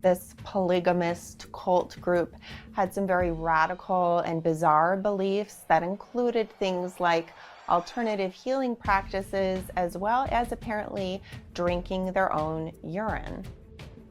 This polygamist cult group had some very radical and bizarre beliefs that included things like alternative healing practices, as well as apparently drinking their own urine.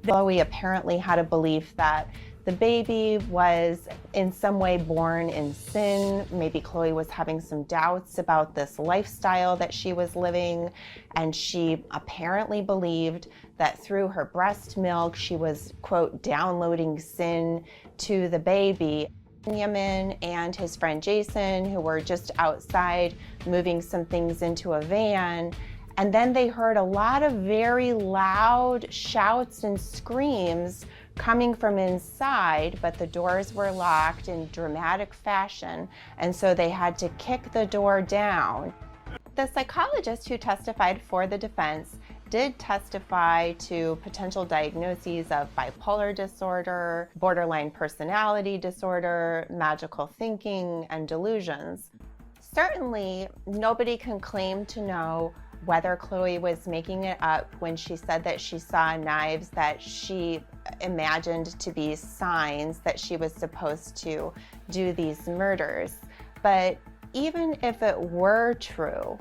Chloe apparently had a belief that the baby was in some way born in sin. Maybe Chloe was having some doubts about this lifestyle that she was living, and she apparently believed that through her breast milk, she was, quote, downloading sin to the baby. Benjamin and his friend Jason, who were just outside moving some things into a van, and then they heard a lot of very loud shouts and screams coming from inside, but the doors were locked in dramatic fashion, and so they had to kick the door down. The psychologist who testified for the defense did testify to potential diagnoses of bipolar disorder, borderline personality disorder, magical thinking, and delusions. Certainly, nobody can claim to know whether Chloe was making it up when she said that she saw knives that she imagined to be signs that she was supposed to do these murders. But even if it were true,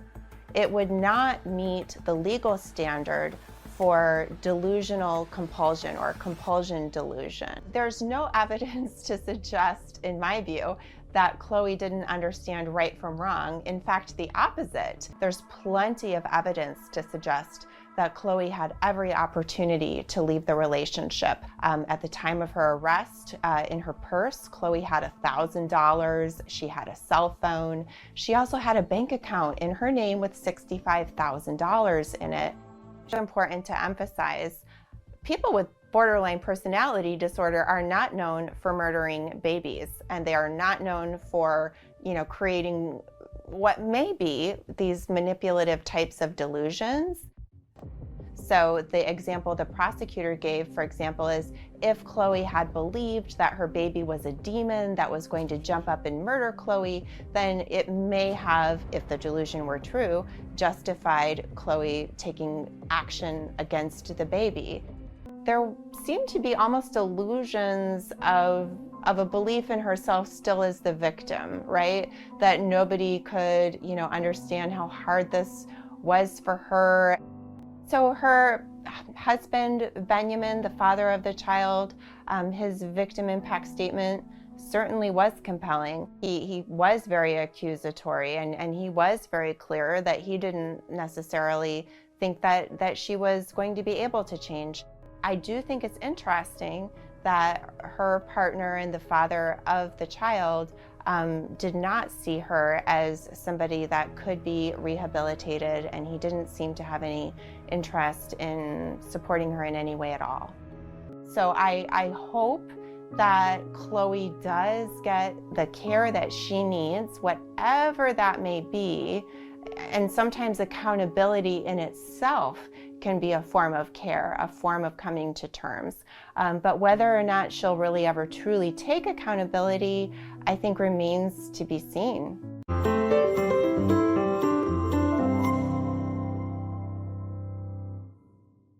it would not meet the legal standard for delusional compulsion or compulsion delusion. There's no evidence to suggest, in my view, that Chloe didn't understand right from wrong. In fact, the opposite. There's plenty of evidence to suggest that Chloe had every opportunity to leave the relationship. At the time of her arrest, in her purse, Chloe had $1,000. She had a cell phone. She also had a bank account in her name with $65,000 in it. It's important to emphasize, people with borderline personality disorder are not known for murdering babies, and they are not known for, creating what may be these manipulative types of delusions. So the example the prosecutor gave, for example, is if Chloe had believed that her baby was a demon that was going to jump up and murder Chloe, then it may have, if the delusion were true, justified Chloe taking action against the baby. There seemed to be almost illusions of a belief in herself still as the victim, right? That nobody could, understand how hard this was for her. So her husband, Benjamin, the father of the child, his victim impact statement certainly was compelling. He was very accusatory, and he was very clear that he didn't necessarily think that she was going to be able to change. I do think it's interesting that her partner and the father of the child did not see her as somebody that could be rehabilitated, and he didn't seem to have any interest in supporting her in any way at all. So I hope that Chloe does get the care that she needs, whatever that may be, and sometimes accountability in itself can be a form of care, a form of coming to terms. But whether or not she'll really ever truly take accountability, I think remains to be seen.